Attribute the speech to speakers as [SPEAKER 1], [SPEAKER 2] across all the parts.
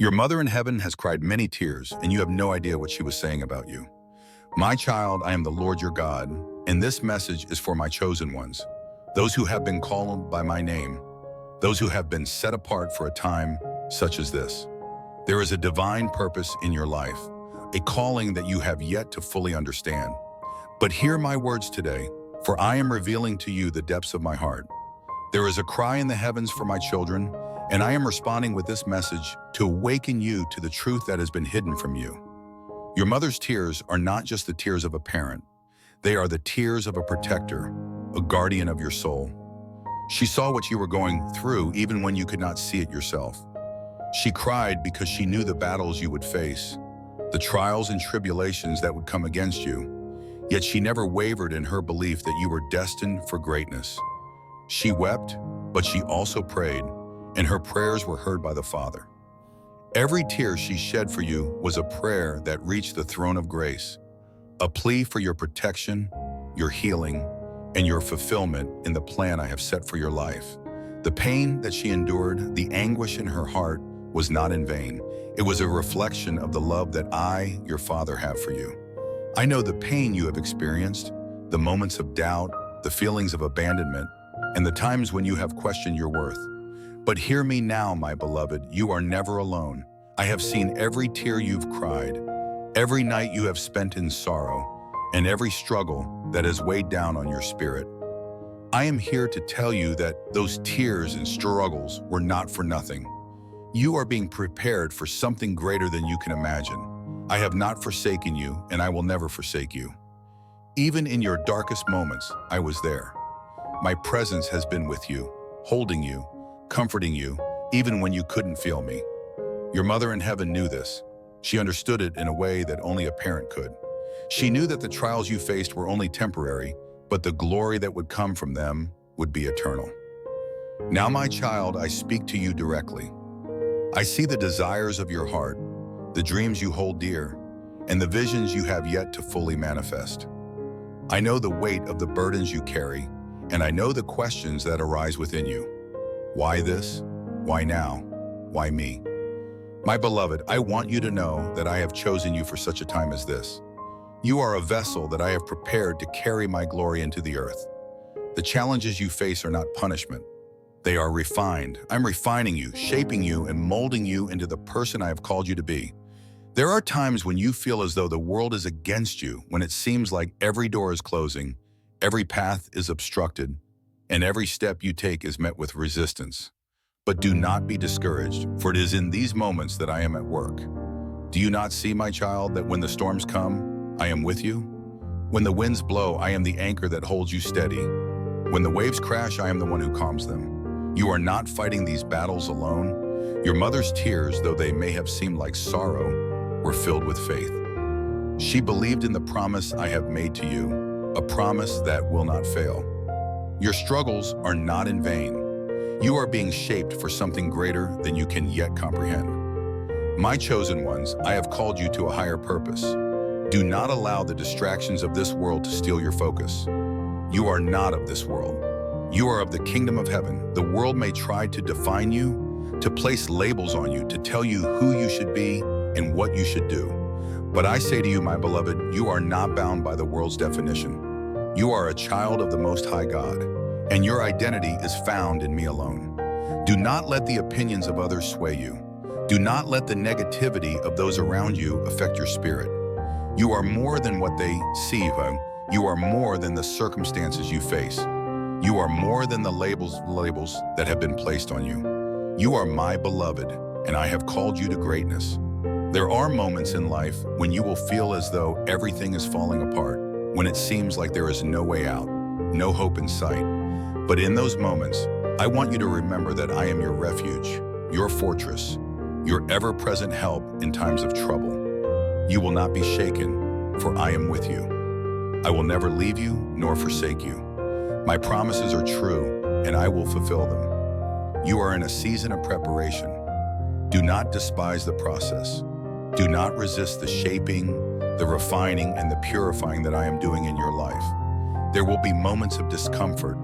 [SPEAKER 1] Your mother in heaven has cried many tears, and you have no idea what she was saying about you. My child, I am the Lord your God, and this message is for my chosen ones, those who have been called by my name, those who have been set apart for a time such as this. There is a divine purpose in your life, a calling that you have yet to fully understand. But hear my words today, for I am revealing to you the depths of my heart. There is a cry in the heavens for my children, and I am responding with this message to awaken you to the truth that has been hidden from you. Your mother's tears are not just the tears of a parent. They are the tears of a protector, a guardian of your soul. She saw what you were going through even when you could not see it yourself. She cried because she knew the battles you would face, the trials and tribulations that would come against you. Yet she never wavered in her belief that you were destined for greatness. She wept, but she also prayed, and her prayers were heard by the Father. Every tear she shed for you was a prayer that reached the throne of grace, a plea for your protection, your healing, and your fulfillment in the plan I have set for your life. The pain that she endured, the anguish in her heart, was not in vain. It was a reflection of the love that I, your Father, have for you. I know the pain you have experienced, the moments of doubt, the feelings of abandonment, and the times when you have questioned your worth. But hear me now, my beloved, you are never alone. I have seen every tear you've cried, every night you have spent in sorrow, and every struggle that has weighed down on your spirit. I am here to tell you that those tears and struggles were not for nothing. You are being prepared for something greater than you can imagine. I have not forsaken you, and I will never forsake you. Even in your darkest moments, I was there. My presence has been with you, holding you, comforting you, even when you couldn't feel me. Your mother in heaven knew this. She understood it in a way that only a parent could. She knew that the trials you faced were only temporary, but the glory that would come from them would be eternal. Now, my child, I speak to you directly. I see the desires of your heart, the dreams you hold dear, and the visions you have yet to fully manifest. I know the weight of the burdens you carry, and I know the questions that arise within you. Why this? Why now? Why me? My beloved, I want you to know that I have chosen you for such a time as this. You are a vessel that I have prepared to carry my glory into the earth. The challenges you face are not punishment. They are refined. I'm refining you, shaping you, and molding you into the person I have called you to be. There are times when you feel as though the world is against you, when it seems like every door is closing, every path is obstructed, and every step you take is met with resistance. But do not be discouraged, for it is in these moments that I am at work. Do you not see, my child, that when the storms come, I am with you? When the winds blow, I am the anchor that holds you steady. When the waves crash, I am the one who calms them. You are not fighting these battles alone. Your mother's tears, though they may have seemed like sorrow, were filled with faith. She believed in the promise I have made to you, a promise that will not fail. Your struggles are not in vain. You are being shaped for something greater than you can yet comprehend. My chosen ones, I have called you to a higher purpose. Do not allow the distractions of this world to steal your focus. You are not of this world. You are of the kingdom of heaven. The world may try to define you, to place labels on you, to tell you who you should be and what you should do. But I say to you, my beloved, you are not bound by the world's definition. You are a child of the Most High God, and your identity is found in me alone. Do not let the opinions of others sway you. Do not let the negativity of those around you affect your spirit. You are more than what they see. You are more than the circumstances you face. You are more than the labels that have been placed on you. You are my beloved, and I have called you to greatness. There are moments in life when you will feel as though everything is falling apart, when it seems like there is no way out, no hope in sight. But in those moments, I want you to remember that I am your refuge, your fortress, your ever-present help in times of trouble. You will not be shaken, for I am with you. I will never leave you nor forsake you. My promises are true, and I will fulfill them. You are in a season of preparation. Do not despise the process. Do not resist the shaping, the refining, and the purifying that I am doing in your life. There will be moments of discomfort,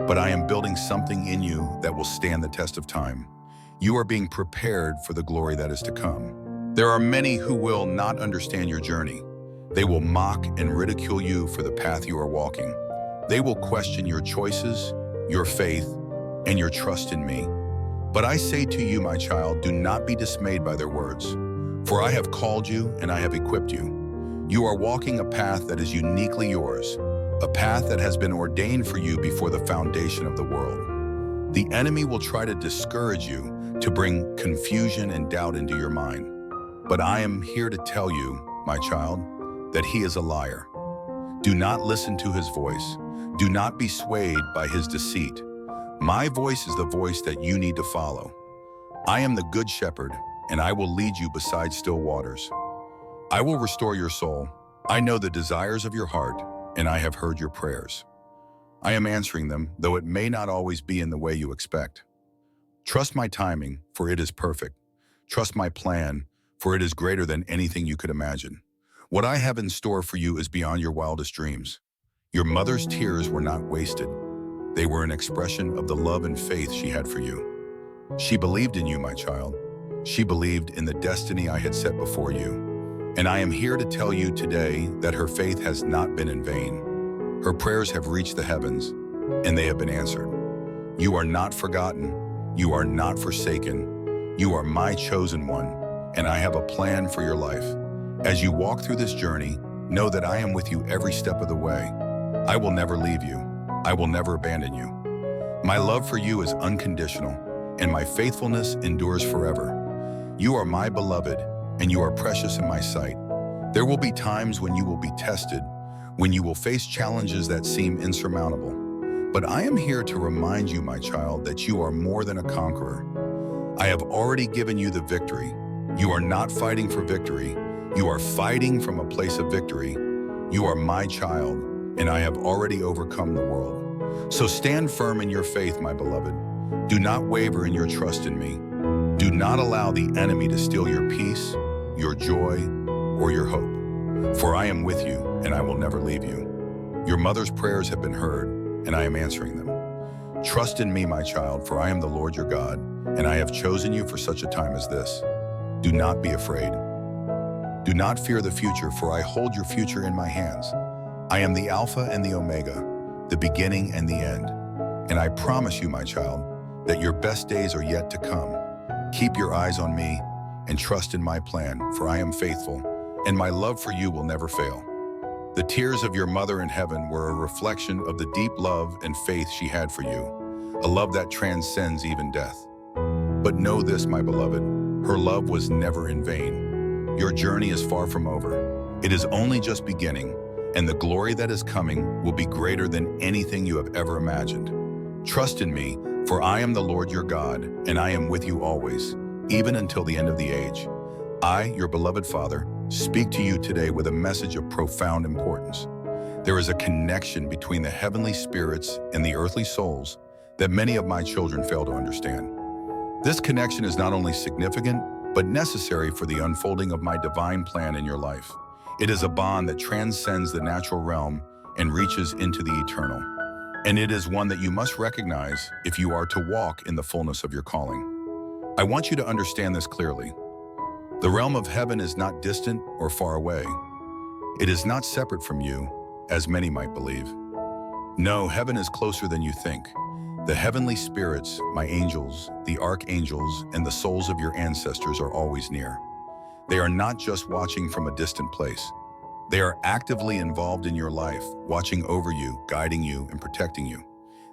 [SPEAKER 1] but I am building something in you that will stand the test of time. You are being prepared for the glory that is to come. There are many who will not understand your journey. They will mock and ridicule you for the path you are walking. They will question your choices, your faith, and your trust in me. But I say to you, my child, do not be dismayed by their words. For I have called you and I have equipped you. You are walking a path that is uniquely yours, a path that has been ordained for you before the foundation of the world. The enemy will try to discourage you, to bring confusion and doubt into your mind. But I am here to tell you, my child, that he is a liar. Do not listen to his voice. Do not be swayed by his deceit. My voice is the voice that you need to follow. I am the good shepherd, and I will lead you beside still waters. I will restore your soul. I know the desires of your heart, and I have heard your prayers. I am answering them, though it may not always be in the way you expect. Trust my timing, for it is perfect. Trust my plan, for it is greater than anything you could imagine. What I have in store for you is beyond your wildest dreams. Your mother's tears were not wasted. They were an expression of the love and faith she had for you. She believed in you, my child. She believed in the destiny I had set before you. And I am here to tell you today that her faith has not been in vain. Her prayers have reached the heavens, and they have been answered. You are not forgotten. You are not forsaken. You are my chosen one, and I have a plan for your life. As you walk through this journey, know that I am with you every step of the way. I will never leave you. I will never abandon you. My love for you is unconditional, and my faithfulness endures forever. You are my beloved, and you are precious in my sight. There will be times when you will be tested, when you will face challenges that seem insurmountable. But I am here to remind you, my child, that you are more than a conqueror. I have already given you the victory. You are not fighting for victory. You are fighting from a place of victory. You are my child, and I have already overcome the world. So stand firm in your faith, my beloved. Do not waver in your trust in me. Do not allow the enemy to steal your peace, your joy, or your hope. For I am with you, and I will never leave you. Your mother's prayers have been heard, and I am answering them. Trust in me, my child, for I am the Lord your God, and I have chosen you for such a time as this. Do not be afraid. Do not fear the future, for I hold your future in my hands. I am the Alpha and the Omega, the beginning and the end. And I promise you, my child, that your best days are yet to come. Keep your eyes on me and trust in my plan, for I am faithful, and my love for you will never fail. The tears of your mother in heaven were a reflection of the deep love and faith she had for you, a love that transcends even death. But know this, my beloved, her love was never in vain. Your journey is far from over. It is only just beginning, and the glory that is coming will be greater than anything you have ever imagined. Trust in me, for I am the Lord your God, and I am with you always, even until the end of the age. I, your beloved Father, speak to you today with a message of profound importance. There is a connection between the heavenly spirits and the earthly souls that many of my children fail to understand. This connection is not only significant, but necessary for the unfolding of my divine plan in your life. It is a bond that transcends the natural realm and reaches into the eternal. And it is one that you must recognize if you are to walk in the fullness of your calling. I want you to understand this clearly. The realm of heaven is not distant or far away. It is not separate from you, as many might believe. No, heaven is closer than you think. The heavenly spirits, my angels, the archangels, and the souls of your ancestors are always near. They are not just watching from a distant place. They are actively involved in your life, watching over you, guiding you, and protecting you.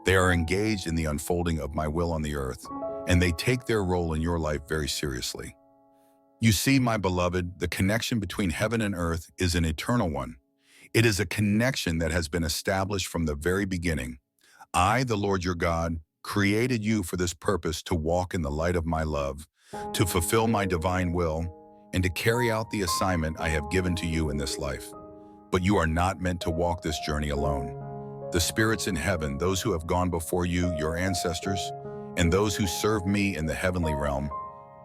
[SPEAKER 1] They are engaged in the unfolding of my will on the earth, and they take their role in your life very seriously. You see, my beloved, the connection between heaven and earth is an eternal one. It is a connection that has been established from the very beginning. I, the Lord your God, created you for this purpose, to walk in the light of my love, to fulfill my divine will, and to carry out the assignment I have given to you in this life. But you are not meant to walk this journey alone. The spirits in heaven, those who have gone before you, your ancestors, and those who serve me in the heavenly realm,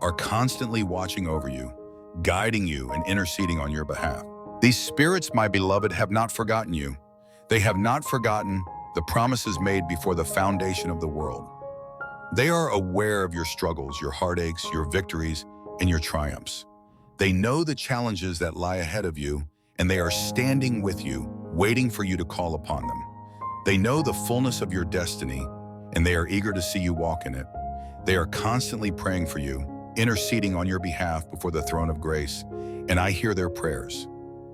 [SPEAKER 1] are constantly watching over you, guiding you, and interceding on your behalf. These spirits, my beloved, have not forgotten you. They have not forgotten the promises made before the foundation of the world. They are aware of your struggles, your heartaches, your victories, and your triumphs. They know the challenges that lie ahead of you, and they are standing with you, waiting for you to call upon them. They know the fullness of your destiny, and they are eager to see you walk in it. They are constantly praying for you, interceding on your behalf before the throne of grace, and I hear their prayers.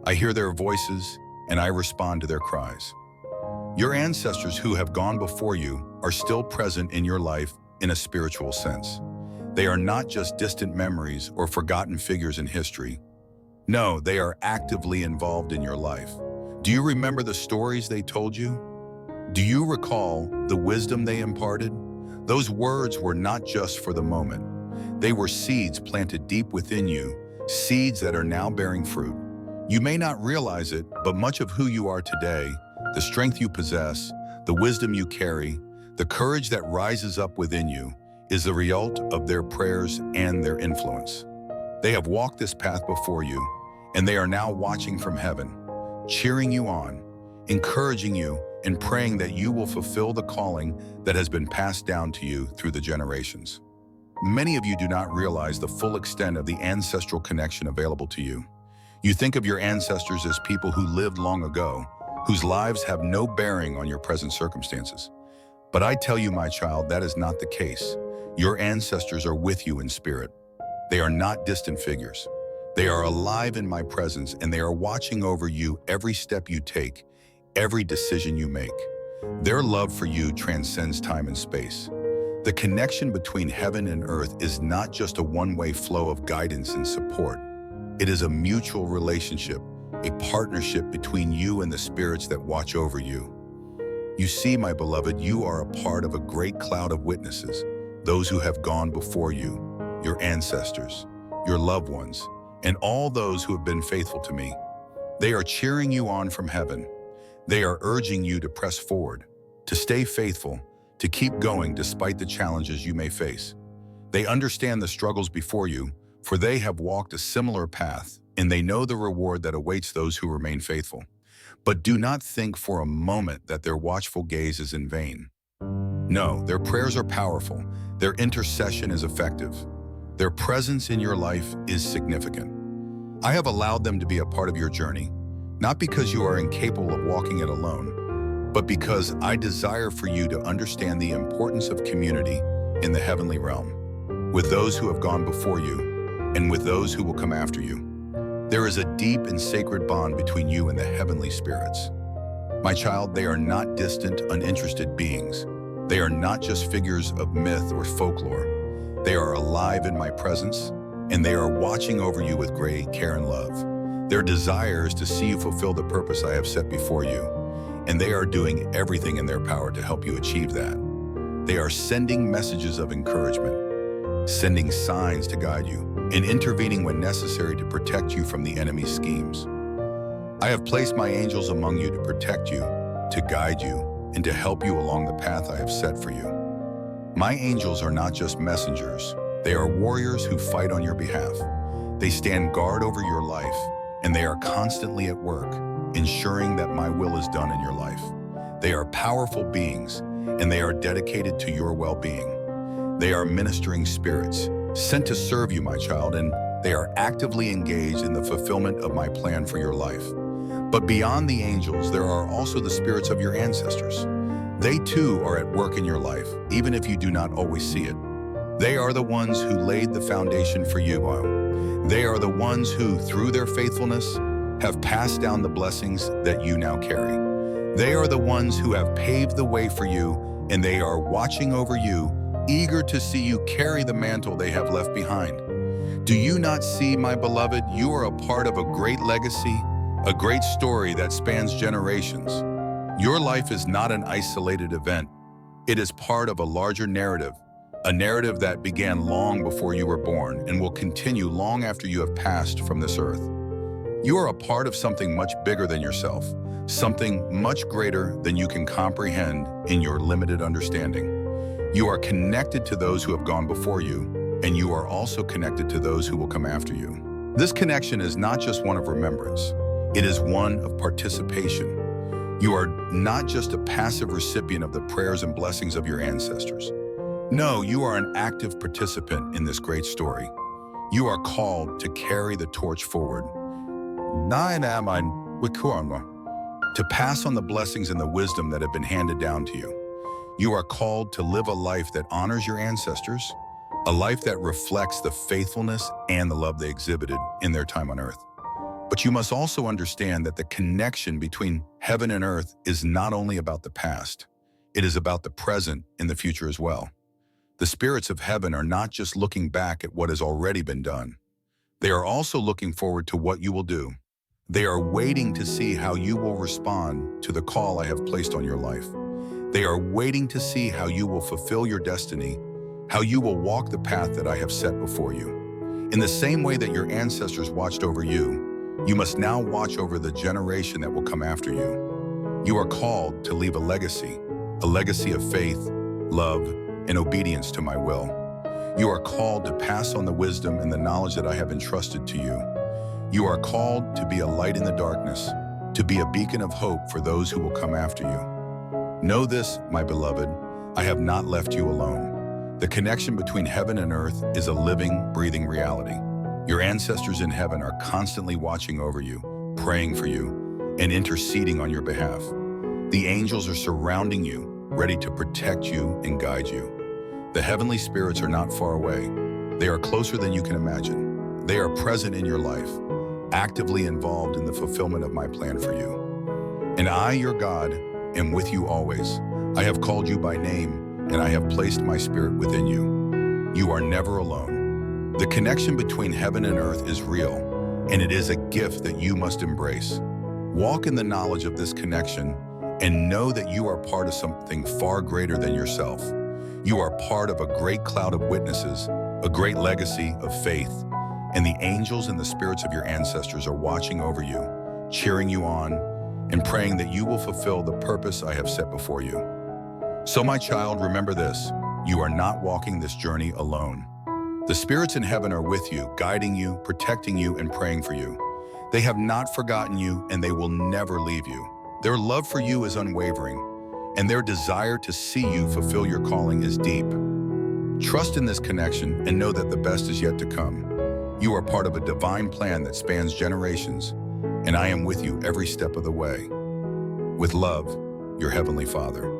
[SPEAKER 1] I hear their voices, and I respond to their cries. Your ancestors who have gone before you are still present in your life in a spiritual sense. They are not just distant memories or forgotten figures in history. No, they are actively involved in your life. Do you remember the stories they told you? Do you recall the wisdom they imparted? Those words were not just for the moment. They were seeds planted deep within you, seeds that are now bearing fruit. You may not realize it, but much of who you are today, the strength you possess, the wisdom you carry, the courage that rises up within you, is the result of their prayers and their influence. They have walked this path before you, and they are now watching from heaven, cheering you on, encouraging you, and praying that you will fulfill the calling that has been passed down to you through the generations. Many of you do not realize the full extent of the ancestral connection available to you. You think of your ancestors as people who lived long ago, whose lives have no bearing on your present circumstances. But I tell you, my child, that is not the case. Your ancestors are with you in spirit. They are not distant figures. They are alive in my presence, and they are watching over you every step you take, every decision you make. Their love for you transcends time and space. The connection between heaven and earth is not just a one-way flow of guidance and support. It is a mutual relationship, a partnership between you and the spirits that watch over you. You see, my beloved, you are a part of a great cloud of witnesses, those who have gone before you, your ancestors, your loved ones, and all those who have been faithful to me. They are cheering you on from heaven. They are urging you to press forward, to stay faithful, to keep going despite the challenges you may face. They understand the struggles before you, for they have walked a similar path, and they know the reward that awaits those who remain faithful. But do not think for a moment that their watchful gaze is in vain. No, their prayers are powerful. Their intercession is effective. Their presence in your life is significant. I have allowed them to be a part of your journey, not because you are incapable of walking it alone, but because I desire for you to understand the importance of community in the heavenly realm, with those who have gone before you and with those who will come after you. There is a deep and sacred bond between you and the heavenly spirits. My child, they are not distant, uninterested beings. They are not just figures of myth or folklore. They are alive in my presence, and they are watching over you with great care and love. Their desire is to see you fulfill the purpose I have set before you, and they are doing everything in their power to help you achieve that. They are sending messages of encouragement, sending signs to guide you, and intervening when necessary to protect you from the enemy's schemes. I have placed my angels among you to protect you, to guide you, and to help you along the path I have set for you. My angels are not just messengers. They are warriors who fight on your behalf. They stand guard over your life, and they are constantly at work, ensuring that my will is done in your life. They are powerful beings, and they are dedicated to your well-being. They are ministering spirits, sent to serve you, my child, and they are actively engaged in the fulfillment of my plan for your life. But beyond the angels, there are also the spirits of your ancestors. They too are at work in your life, even if you do not always see it. They are the ones who laid the foundation for you. They are the ones who, through their faithfulness, have passed down the blessings that you now carry. They are the ones who have paved the way for you, and they are watching over you, eager to see you carry the mantle they have left behind. Do you not see, my beloved, you are a part of a great legacy, a great story that spans generations. Your life is not an isolated event. It is part of a larger narrative, a narrative that began long before you were born and will continue long after you have passed from this earth. You are a part of something much bigger than yourself, something much greater than you can comprehend in your limited understanding. You are connected to those who have gone before you, and you are also connected to those who will come after you. This connection is not just one of remembrance. It is one of participation. You are not just a passive recipient of the prayers and blessings of your ancestors. No, you are an active participant in this great story. You are called to carry the torch forward. To pass on the blessings and the wisdom that have been handed down to you. You are called to live a life that honors your ancestors, a life that reflects the faithfulness and the love they exhibited in their time on earth. But you must also understand that the connection between heaven and earth is not only about the past, it is about the present and the future as well. The spirits of heaven are not just looking back at what has already been done. They are also looking forward to what you will do. They are waiting to see how you will respond to the call I have placed on your life. They are waiting to see how you will fulfill your destiny, how you will walk the path that I have set before you. In the same way that your ancestors watched over you, you must now watch over the generation that will come after you. You are called to leave a legacy of faith, love, and obedience to my will. You are called to pass on the wisdom and the knowledge that I have entrusted to you. You are called to be a light in the darkness, to be a beacon of hope for those who will come after you. Know this, my beloved, I have not left you alone. The connection between heaven and earth is a living, breathing reality. Your ancestors in heaven are constantly watching over you, praying for you, and interceding on your behalf. The angels are surrounding you, ready to protect you and guide you. The heavenly spirits are not far away. They are closer than you can imagine. They are present in your life, actively involved in the fulfillment of my plan for you. And I, your God, am with you always. I have called you by name, and I have placed my spirit within you. You are never alone. The connection between heaven and earth is real, and it is a gift that you must embrace. Walk in the knowledge of this connection and know that you are part of something far greater than yourself. You are part of a great cloud of witnesses, a great legacy of faith, and the angels and the spirits of your ancestors are watching over you, cheering you on, and praying that you will fulfill the purpose I have set before you. So, my child, remember this: you are not walking this journey alone. The spirits in heaven are with you, guiding you, protecting you, and praying for you. They have not forgotten you, and they will never leave you. Their love for you is unwavering, and their desire to see you fulfill your calling is deep. Trust in this connection and know that the best is yet to come. You are part of a divine plan that spans generations, and I am with you every step of the way. With love, your Heavenly Father.